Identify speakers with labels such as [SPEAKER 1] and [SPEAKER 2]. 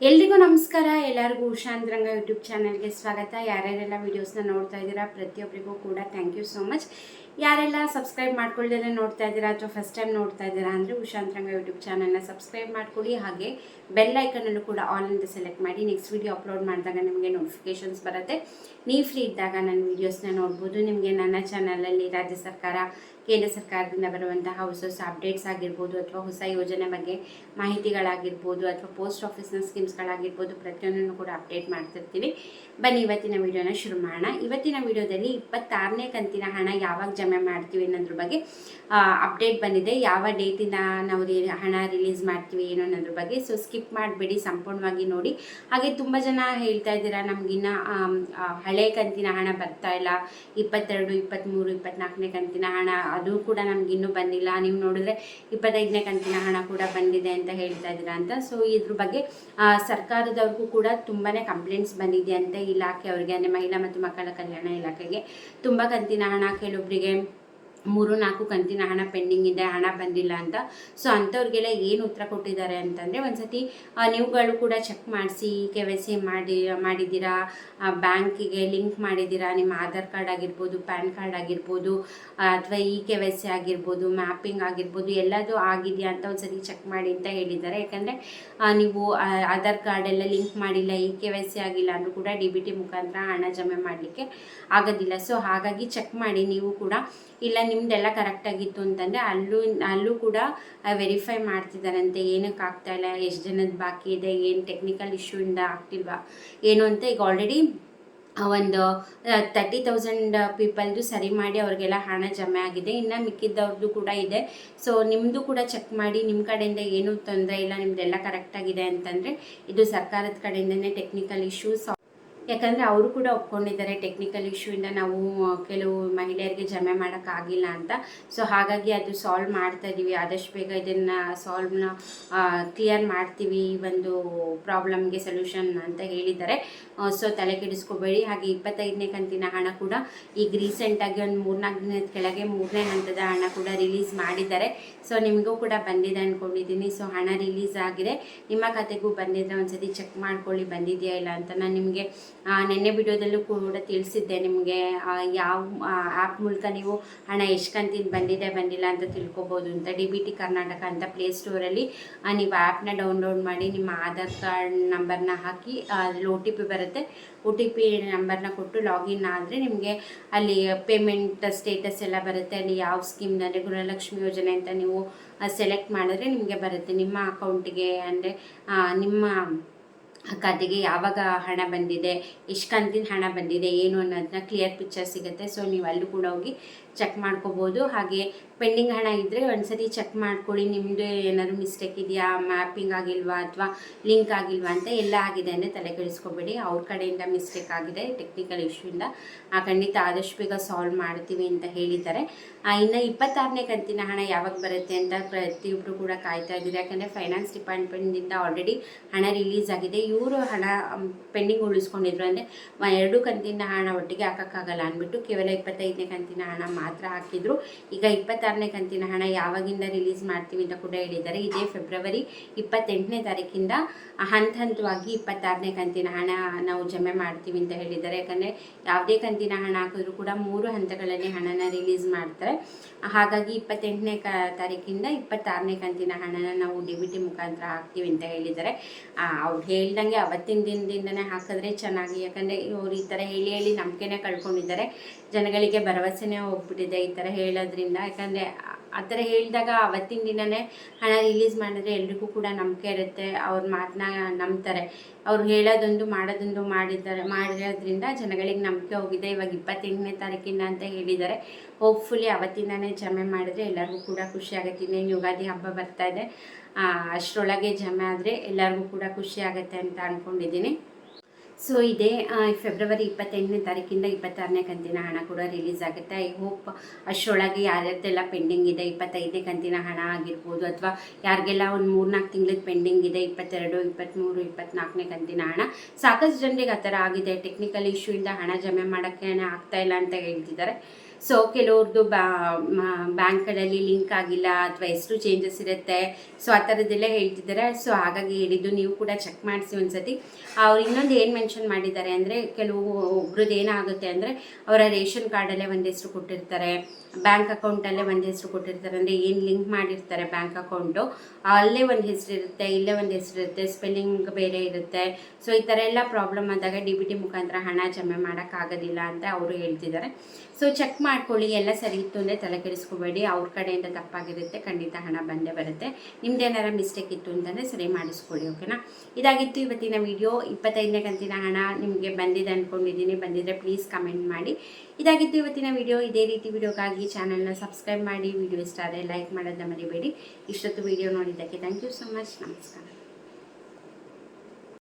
[SPEAKER 1] ಎಲ್ರಿಗೂ ನಮಸ್ಕಾರ. ಎಲ್ಲರಿಗೂ ಉಷಾಂತರಂಗ ಯೂಟ್ಯೂಬ್ ಚಾನಲ್ಗೆ ಸ್ವಾಗತ. ಯಾರ್ಯಾರೆಲ್ಲ ವೀಡಿಯೋಸ್ನ ನೋಡ್ತಾ ಇದ್ದೀರಾ ಪ್ರತಿಯೊಬ್ಬರಿಗೂ ಕೂಡ ಥ್ಯಾಂಕ್ ಯು ಸೋ ಮಚ್. ಯಾರೆಲ್ಲ ಸಬ್ಸ್ಕ್ರೈಬ್ ಮಾಡ್ಕೊಳ್ದೇ ನೋಡ್ತಾ ಇದ್ದೀರಾ ಅಥವಾ ಫಸ್ಟ್ ಟೈಮ್ ನೋಡ್ತಾ ಇದ್ದೀರಾ ಅಂದರೆ ಉಷಾಂತರಂಗ ಯೂಟ್ಯೂಬ್ ಚಾನಲ್ನ ಸಬ್ಸ್ಕ್ರೈಬ್ ಮಾಡ್ಕೊಳ್ಳಿ. ಹಾಗೆ ಬೆಲ್ ಐಕನಲ್ಲೂ ಕೂಡ ಆಲ್ ಅಂತ ಸೆಲೆಕ್ಟ್ ಮಾಡಿ. ನೆಕ್ಸ್ಟ್ ವೀಡಿಯೋ ಅಪ್ಲೋಡ್ ಮಾಡಿದಾಗ ನಿಮಗೆ ನೋಟಿಫಿಕೇಷನ್ಸ್ ಬರುತ್ತೆ. ನೀವು ಫ್ರೀ ಇದ್ದಾಗ ನನ್ನ ವೀಡಿಯೋಸ್ನ ನೋಡ್ಬೋದು. ನಿಮಗೆ ನನ್ನ ಚಾನಲಲ್ಲಿ ರಾಜ್ಯ ಸರ್ಕಾರ, ಕೇಂದ್ರ ಸರ್ಕಾರದಿಂದ ಬರುವಂತಹ ಹೊಸ ಹೊಸ ಅಪ್ಡೇಟ್ಸ್ ಆಗಿರ್ಬೋದು, ಅಥವಾ ಹೊಸ ಯೋಜನೆ ಬಗ್ಗೆ ಮಾಹಿತಿಗಳಾಗಿರ್ಬೋದು, ಅಥವಾ ಪೋಸ್ಟ್ ಆಫೀಸ್ನ ಸ್ಕೀಮ್ಸ್ಗಳಾಗಿರ್ಬೋದು, ಪ್ರತಿಯೊಂದನ್ನು ಕೂಡ ಅಪ್ಡೇಟ್ ಮಾಡ್ತಿರ್ತೀವಿ. ಬನ್ನಿ ಇವತ್ತಿನ ವಿಡಿಯೋನ ಶುರು ಮಾಡೋಣ. ಇವತ್ತಿನ ವಿಡಿಯೋದಲ್ಲಿ 26ನೇ ಕಂತಿನ ಹಣ ಯಾವಾಗ ಜಮೆ ಮಾಡ್ತೀವಿ ಅನ್ನೋದ್ರ ಬಗ್ಗೆ ಅಪ್ಡೇಟ್ ಬಂದಿದೆ. ಯಾವ ಡೇಟಿಂದ ನಾವು ಹಣ ರಿಲೀಸ್ ಮಾಡ್ತೀವಿ ಏನೋ ಅನ್ನೋದ್ರ ಬಗ್ಗೆ. ಸೊ ಸ್ಕಿಪ್ ಮಾಡಿಬಿಡಿ, ಸಂಪೂರ್ಣವಾಗಿ ನೋಡಿ. ಹಾಗೆ ತುಂಬ ಜನ ಹೇಳ್ತಾ ಇದ್ದೀರಾ ನಮಗಿನ್ನ ಹಳೆ ಕಂತಿನ ಹಣ ಬರ್ತಾ ಇಲ್ಲ, 22, 23, 24ನೇ ಕಂತಿನ ಹಣ ಅದು ಕೂಡ ನಮಗಿನ್ನೂ ಬಂದಿಲ್ಲ. ನೀವು ನೋಡಿದ್ರೆ 25ನೇ ಕಂತಿನ ಹಣ ಕೂಡ ಬಂದಿದೆ ಅಂತ ಹೇಳ್ತಾ ಇದ್ದೀರಾ ಅಂತ. ಸೊ ಇದ್ರ ಬಗ್ಗೆ ಸರ್ಕಾರದವ್ರಿಗೂ ಕೂಡ ತುಂಬಾ ಕಂಪ್ಲೇಂಟ್ಸ್ ಬಂದಿದೆ ಅಂತ ಇಲಾಖೆಯವ್ರಿಗೆ, ಅಂದರೆ ಮಹಿಳಾ ಮತ್ತು ಮಕ್ಕಳ ಕಲ್ಯಾಣ ಇಲಾಖೆಗೆ. ತುಂಬ ಕಂತಿನ ಹಣ, ಕೆಲವೊಬ್ಬರಿಗೆ 3-4 ಕಂತಿನ ಹಣ ಪೆಂಡಿಂಗ್ ಇದೆ, ಹಣ ಬಂದಿಲ್ಲ ಅಂತ. ಸೊ ಅಂಥವ್ರಿಗೆಲ್ಲ ಏನು ಉತ್ತರ ಕೊಟ್ಟಿದ್ದಾರೆ ಅಂತಂದರೆ, ಒಂದ್ಸತಿ ನೀವುಗಳು ಕೂಡ ಚೆಕ್ ಮಾಡಿಸಿ, KYC ಮಾಡಿದ್ದೀರಾ, ಬ್ಯಾಂಕಿಗೆ ಲಿಂಕ್ ಮಾಡಿದ್ದೀರಾ, ನಿಮ್ಮ ಆಧಾರ್ ಕಾರ್ಡ್ ಆಗಿರ್ಬೋದು, ಪ್ಯಾನ್ ಕಾರ್ಡ್ ಆಗಿರ್ಬೋದು, ಅಥವಾ KYC ಆಗಿರ್ಬೋದು, ಮ್ಯಾಪಿಂಗ್ ಆಗಿರ್ಬೋದು, ಎಲ್ಲದೂ ಆಗಿದೆಯಾ ಅಂತ ಒಂದ್ಸತಿ ಚೆಕ್ ಮಾಡಿ ಅಂತ ಹೇಳಿದ್ದಾರೆ. ಯಾಕಂದರೆ ನೀವು ಆಧಾರ್ ಕಾರ್ಡ್ ಎಲ್ಲ ಲಿಂಕ್ ಮಾಡಿಲ್ಲ, KYC ಆಗಿಲ್ಲ ಅಂದರೂ ಕೂಡ DBT ಮುಖಾಂತರ ಹಣ ಜಮೆ ಮಾಡಲಿಕ್ಕೆ ಆಗೋದಿಲ್ಲ. ಸೊ ಹಾಗಾಗಿ ಚೆಕ್ ಮಾಡಿ ನೀವು ಕೂಡ. ಇಲ್ಲ ನಿಮ್ಮದೆಲ್ಲ ಕರೆಕ್ಟಾಗಿತ್ತು ಅಂತಂದರೆ ಅಲ್ಲೂ ಕೂಡ ವೆರಿಫೈ ಮಾಡ್ತಿದ್ದಾರಂತೆ, ಏನಕ್ಕೆ ಆಗ್ತಾಯಿಲ್ಲ, ಎಷ್ಟು ಜನದ ಬಾಕಿ ಇದೆ, ಏನು ಟೆಕ್ನಿಕಲ್ ಇಶ್ಯೂಯಿಂದ ಆಗ್ತಿಲ್ವಾ ಏನು ಅಂತ. ಈಗ ಆಲ್ರೆಡಿ ಒಂದು 30,000 ಪೀಪಲ್ದು ಸರಿ ಮಾಡಿ ಅವ್ರಿಗೆಲ್ಲ ಹಣ ಜಮೆ ಆಗಿದೆ. ಇನ್ನು ಮಿಕ್ಕಿದ್ದವ್ರದ್ದು ಕೂಡ ಇದೆ. ಸೊ ನಿಮ್ಮದು ಕೂಡ ಚೆಕ್ ಮಾಡಿ, ನಿಮ್ಮ ಕಡೆಯಿಂದ ಏನೂ ತೊಂದರೆ ಇಲ್ಲ, ನಿಮ್ಮದೆಲ್ಲ ಕರೆಕ್ಟಾಗಿದೆ ಅಂತಂದರೆ ಇದು ಸರ್ಕಾರದ ಕಡೆಯಿಂದನೇ ಟೆಕ್ನಿಕಲ್ ಇಶ್ಯೂಸ್. ಯಾಕಂದರೆ ಅವರು ಕೂಡ ಒಪ್ಕೊಂಡಿದ್ದಾರೆ, ಟೆಕ್ನಿಕಲ್ ಇಶ್ಯೂಯಿಂದ ನಾವು ಕೆಲವು ಮಹಿಳೆಯರಿಗೆ ಜಮೆ ಮಾಡೋಕ್ಕಾಗಿಲ್ಲ ಅಂತ. ಸೊ ಹಾಗಾಗಿ ಅದು ಸಾಲ್ವ್ ಮಾಡ್ತಾ ಇದ್ದೀವಿ, ಆದಷ್ಟು ಬೇಗ ಇದನ್ನು ಸಾಲ್ವ್ನ ಕ್ಲಿಯರ್ ಮಾಡ್ತೀವಿ, ಈ ಒಂದು ಪ್ರಾಬ್ಲಮ್ಗೆ ಸೊಲ್ಯೂಷನ್ ಅಂತ ಹೇಳಿದ್ದಾರೆ. ಸೊ ತಲೆ ಕೆಡಿಸ್ಕೋಬೇಡಿ. ಹಾಗೆ 25ನೇ ಕಂತಿನ ಹಣ ಕೂಡ ಈಗ ರೀಸೆಂಟಾಗಿ ಒಂದು 3-4 ದಿನದ ಕೆಳಗೆ 3ನೇ ಹಂತದ ಹಣ ಕೂಡ ರಿಲೀಸ್ ಮಾಡಿದ್ದಾರೆ. ಸೊ ನಿಮಗೂ ಕೂಡ ಬಂದಿದೆ ಅಂದ್ಕೊಂಡಿದ್ದೀನಿ. ಸೊ ಹಣ ರಿಲೀಸ್ ಆಗಿದೆ, ನಿಮ್ಮ ಖಾತೆಗೂ ಬಂದಿದ್ದರೆ ಒಂದ್ಸತಿ ಚೆಕ್ ಮಾಡ್ಕೊಳ್ಳಿ ಬಂದಿದೆಯಾ ಇಲ್ಲ ಅಂತ. ನಾನು ನಿಮಗೆ ನೆನ್ನೆ ವಿಡಿಯೋದಲ್ಲೂ ಕೂಡ ತಿಳಿಸಿದ್ದೆ ನಿಮಗೆ ಯಾವ ಆ್ಯಪ್ ಮೂಲಕ ನೀವು ಹಣ ಎಷ್ಟು ಕಂತಿನ ಬಂದಿಲ್ಲ ಅಂತ ತಿಳ್ಕೊಬೋದು ಅಂತ. DBT ಕರ್ನಾಟಕ ಅಂತ ಪ್ಲೇಸ್ಟೋರಲ್ಲಿ ನೀವು ಆ್ಯಪ್ನ ಡೌನ್ಲೋಡ್ ಮಾಡಿ, ನಿಮ್ಮ ಆಧಾರ್ ಕಾರ್ಡ್ ನಂಬರ್ನ ಹಾಕಿ, ಅಲ್ಲಿ OTP ಬರುತ್ತೆ, OTP ನಂಬರ್ನ ಕೊಟ್ಟು ಲಾಗಿನ್ ಆದರೆ ನಿಮಗೆ ಅಲ್ಲಿ ಪೇಮೆಂಟ್ ಸ್ಟೇಟಸ್ ಎಲ್ಲ ಬರುತ್ತೆ. ಅಲ್ಲಿ ಯಾವ ಸ್ಕೀಮ್ ಅಂದರೆ ಗೃಹಲಕ್ಷ್ಮಿ ಯೋಜನೆ ಅಂತ ನೀವು ಸೆಲೆಕ್ಟ್ ಮಾಡಿದ್ರೆ ನಿಮಗೆ ಬರುತ್ತೆ ನಿಮ್ಮ ಅಕೌಂಟಿಗೆ, ಅಂದರೆ ನಿಮ್ಮ ಖಾತೆಗೆ ಯಾವಾಗ ಹಣ ಬಂದಿದೆ, ಎಷ್ಟು ಕಂತಿನ ಹಣ ಬಂದಿದೆ ಏನು ಅನ್ನೋದನ್ನ ಕ್ಲಿಯರ್ ಪಿಕ್ಚರ್ ಸಿಗುತ್ತೆ. ಸೊ ನೀವು ಅಲ್ಲೂ ಕೂಡ ಹೋಗಿ ಚೆಕ್ ಮಾಡ್ಕೋಬೋದು. ಹಾಗೆ ಪೆಂಡಿಂಗ್ ಹಣ ಇದ್ದರೆ ಒಂದ್ಸತಿ ಚೆಕ್ ಮಾಡ್ಕೊಳ್ಳಿ, ನಿಮ್ಮದು ಏನಾದರೂ ಮಿಸ್ಟೇಕ್ ಇದೆಯಾ, ಮ್ಯಾಪಿಂಗ್ ಆಗಿಲ್ವಾ ಅಥವಾ ಲಿಂಕ್ ಆಗಿಲ್ವಾ ಅಂತ. ಎಲ್ಲ ಆಗಿದೆ ಅಂದರೆ ತಲೆ ಕೆಡಿಸ್ಕೋಬೇಡಿ, ಅವ್ರ ಕಡೆಯಿಂದ ಮಿಸ್ಟೇಕ್ ಆಗಿದೆ ಟೆಕ್ನಿಕಲ್ ಇಶ್ಯೂಯಿಂದ. ಖಂಡಿತ ಆದಷ್ಟು ಬೇಗ ಸಾಲ್ವ್ ಮಾಡ್ತೀವಿ ಅಂತ ಹೇಳಿದ್ದಾರೆ. ಇನ್ನು 26ನೇ ಕಂತಿನ ಹಣ ಯಾವಾಗ ಬರುತ್ತೆ ಅಂತ ಪ್ರತಿಯೊಬ್ಬರು ಕೂಡ ಕಾಯ್ತಾ ಇದ್ದೀರಿ. ಯಾಕಂದರೆ ಫೈನಾನ್ಸ್ ಡಿಪಾರ್ಟ್ಮೆಂಟಿಂದ ಆಲ್ರೆಡಿ ಹಣ ರಿಲೀಸ್ ಆಗಿದೆ. ಇವರು ಹಣ ಪೆಂಡಿಂಗ್ ಉಳಿಸ್ಕೊಂಡಿದ್ರು, ಅಂದರೆ 2 ಕಂತಿನ ಹಣ ಒಟ್ಟಿಗೆ ಹಾಕೋಕ್ಕಾಗಲ್ಲ ಅಂದ್ಬಿಟ್ಟು ಕೇವಲ 25ನೇ ಕಂತಿನ ಹಣ ಮಾತ್ರ ಹಾಕಿದ್ರು. ಈಗ 26ನೇ ಕಂತಿನ ಹಣ ಯಾವಾಗಿಂದ ರಿಲೀಸ್ ಮಾಡ್ತೀವಿ ಅಂತ ಕೂಡ ಹೇಳಿದ್ದಾರೆ. ಇದೇ ಫೆಬ್ರವರಿ 28ನೇ ತಾರೀಕಿಂದ ಹಂತವಾಗಿ 26ನೇ ಕಂತಿನ ಹಣ ನಾವು ಜಮೆ ಮಾಡ್ತೀವಿ ಅಂತ ಹೇಳಿದ್ದಾರೆ. ಯಾಕಂದರೆ ಯಾವುದೇ ಕಂತಿನ ಹಣ ಹಾಕಿದ್ರು ಕೂಡ 3 ಹಂತಗಳಲ್ಲಿ ಹಣನ ರಿಲೀಸ್ ಮಾಡ್ತಾರೆ. ಹಾಗಾಗಿ 28ನೇ ತಾರೀಕಿಂದ 26ನೇ ಕಂತಿನ ಹಣನ ನಾವು DBT ಮುಖಾಂತರ ಹಾಕ್ತೀವಿ ಅಂತ ಹೇಳಿದ್ದಾರೆ. ಅವ್ರು ಹೇಳ್ದಂಗೆ ಅವತ್ತಿನ ದಿನದಿಂದನೇ ಹಾಕಿದ್ರೆ ಚೆನ್ನಾಗಿ. ಯಾಕಂದರೆ ಇವ್ರು ಈ ಥರ ಹೇಳಿ ನಂಬಿಕೆನೇ ಕಳ್ಕೊಂಡಿದ್ದಾರೆ, ಜನಗಳಿಗೆ ಭರವಸೆನೇ ಹೋಗ್ಬಿಟ್ಟಿದೆ ಈ ಥರ ಹೇಳೋದ್ರಿಂದ. ಯಾಕಂದರೆ ಆ ಥರ ಹೇಳಿದಾಗ ಅವತ್ತಿನ ದಿನವೇ ಹಣ ರಿಲೀಸ್ ಮಾಡಿದ್ರೆ ಎಲ್ರಿಗೂ ಕೂಡ ನಂಬಿಕೆ ಇರುತ್ತೆ, ಅವ್ರ ಮಾತನ್ನ ನಂಬ್ತಾರೆ. ಅವ್ರು ಹೇಳೋದೊಂದು ಮಾಡೋದೊಂದು ಮಾಡಿರೋದ್ರಿಂದ ಜನಗಳಿಗೆ ನಂಬಿಕೆ ಹೋಗಿದೆ. ಇವಾಗ 28ನೇ ತಾರೀಕಿಂದ ಅಂತ ಹೇಳಿದ್ದಾರೆ. ಹೋಪ್ಫುಲಿ ಅವತ್ತಿಂದನೇ ಜಮೆ ಮಾಡಿದ್ರೆ ಎಲ್ಲರಿಗೂ ಕೂಡ ಖುಷಿ ಆಗುತ್ತೆ. ಇನ್ನೇನು ಯುಗಾದಿ ಹಬ್ಬ ಬರ್ತಾ ಇದೆ, ಅಷ್ಟರೊಳಗೆ ಜಮೆ ಆದರೆ ಎಲ್ಲರಿಗೂ ಕೂಡ ಖುಷಿ ಆಗುತ್ತೆ ಅಂತ ಅಂದ್ಕೊಂಡಿದ್ದೀನಿ. ಸೊ ಇದೇ ಫೆಬ್ರವರಿ 28ನೇ ತಾರೀಕಿಂದ 26ನೇ ಕಂತಿನ ಹಣ ಕೂಡ ರಿಲೀಸ್ ಆಗುತ್ತೆ. ಐ ಹೋಪ್ ಅಷ್ಟರೊಳಗೆ ಯಾರ್ಯಾರ್ದೆಲ್ಲ ಪೆಂಡಿಂಗ್ ಇದೆ, 25ನೇ ಕಂತಿನ ಹಣ ಆಗಿರ್ಬೋದು, ಅಥವಾ ಯಾರಿಗೆಲ್ಲ ಒಂದು 3-4 ತಿಂಗಳದ್ದು ಪೆಂಡಿಂಗ್ ಇದೆ, 22, 23, 24ನೇ ಕಂತಿನ ಹಣ. ಸಾಕಷ್ಟು ಜನರಿಗೆ ಆ ಥರ ಆಗಿದೆ, ಟೆಕ್ನಿಕಲ್ ಇಶ್ಯೂಯಿಂದ ಹಣ ಜಮೆ ಮಾಡೋಕ್ಕೆ ಆಗ್ತಾಯಿಲ್ಲ ಅಂತ ಹೇಳ್ತಿದ್ದಾರೆ. ಸೊ ಕೆಲವ್ರದ್ದು ಬ್ಯಾಂಕ್ಗಳಲ್ಲಿ ಲಿಂಕ್ ಆಗಿಲ್ಲ ಅಥವಾ ಹೆಸರು ಚೇಂಜಸ್ ಇರುತ್ತೆ. ಸೊ ಆ ಥರದ್ದೆಲ್ಲ ಹೇಳ್ತಿದ್ದಾರೆ. ಸೊ ಹಾಗಾಗಿ ಹೇಳಿದ್ದು ನೀವು ಕೂಡ ಚೆಕ್ ಮಾಡಿಸಿ ಒಂದ್ಸತಿ. ಅವ್ರು ಇನ್ನೊಂದು ಏನು ಮೆನ್ಷನ್ ಮಾಡಿದ್ದಾರೆ ಅಂದರೆ, ಕೆಲವು ಒಬ್ರದ್ದು ಏನಾಗುತ್ತೆ ಅಂದರೆ ಅವರ ರೇಷನ್ ಕಾರ್ಡಲ್ಲೇ ಒಂದು ಹೆಸರು ಕೊಟ್ಟಿರ್ತಾರೆ, ಬ್ಯಾಂಕ್ ಅಕೌಂಟಲ್ಲೇ ಒಂದು ಹೆಸರು ಕೊಟ್ಟಿರ್ತಾರೆ. ಅಂದರೆ ಏನು ಲಿಂಕ್ ಮಾಡಿರ್ತಾರೆ ಬ್ಯಾಂಕ್ ಅಕೌಂಟು ಅಲ್ಲೇ ಒಂದು ಹೆಸರು ಇರುತ್ತೆ, ಇಲ್ಲೇ ಒಂದು ಹೆಸರು ಇರುತ್ತೆ, ಸ್ಪೆಲ್ಲಿಂಗ್ ಬೇರೆ ಇರುತ್ತೆ. ಸೊ ಈ ಥರ ಎಲ್ಲ ಪ್ರಾಬ್ಲಮ್ ಆದಾಗ DBT ಮುಖಾಂತರ ಹಣ ಜಮೆ ಮಾಡೋಕ್ಕಾಗೋದಿಲ್ಲ ಅಂತ ಅವರು ಹೇಳ್ತಿದ್ದಾರೆ. ಸೊ ಚೆಕ್ ಮಾಡ್ಕೊಳ್ಳಿ, ಎಲ್ಲ ಸರಿ ಇತ್ತು ಅಂದರೆ ತಲೆ ಕೆಡಿಸ್ಕೋಬೇಡಿ. ಅವ್ರ ಕಡೆಯಿಂದ ತಪ್ಪಾಗಿರುತ್ತೆ, ಖಂಡಿತ ಹಣ ಬಂದೇ ಬರುತ್ತೆ. ನಿಮ್ದೇನಾರ ಮಿಸ್ಟೇಕ್ ಇತ್ತು ಅಂತಂದರೆ ಸರಿ ಮಾಡಿಸ್ಕೊಳ್ಳಿ. ಓಕೆನಾ? ಇದಾಗಿತ್ತು ಇವತ್ತಿನ ವಿಡಿಯೋ. 25ನೇ ಕಂತಿನ ಹಣ ನಿಮಗೆ ಬಂದಿದೆ ಅಂದ್ಕೊಂಡಿದ್ದೀನಿ. ಬಂದಿದ್ದರೆ ಪ್ಲೀಸ್ ಕಮೆಂಟ್ ಮಾಡಿ. ಇದಾಗಿತ್ತು ಇವತ್ತಿನ ವಿಡಿಯೋ. ಇದೇ ರೀತಿ ವಿಡಿಯೋಗಾಗಿ ಚಾನಲ್ನ ಸಬ್ಸ್ಕ್ರೈಬ್ ಮಾಡಿ. ವಿಡಿಯೋ ಇಷ್ಟ ಆದರೆ ಲೈಕ್ ಮಾಡೋದನ್ನ ಮರಿಬೇಡಿ. ಇಷ್ಟೊತ್ತು ವಿಡಿಯೋ ನೋಡಿದ್ದಕ್ಕೆ ಥ್ಯಾಂಕ್ ಯು ಸೊ ಮಚ್. ನಮಸ್ಕಾರ.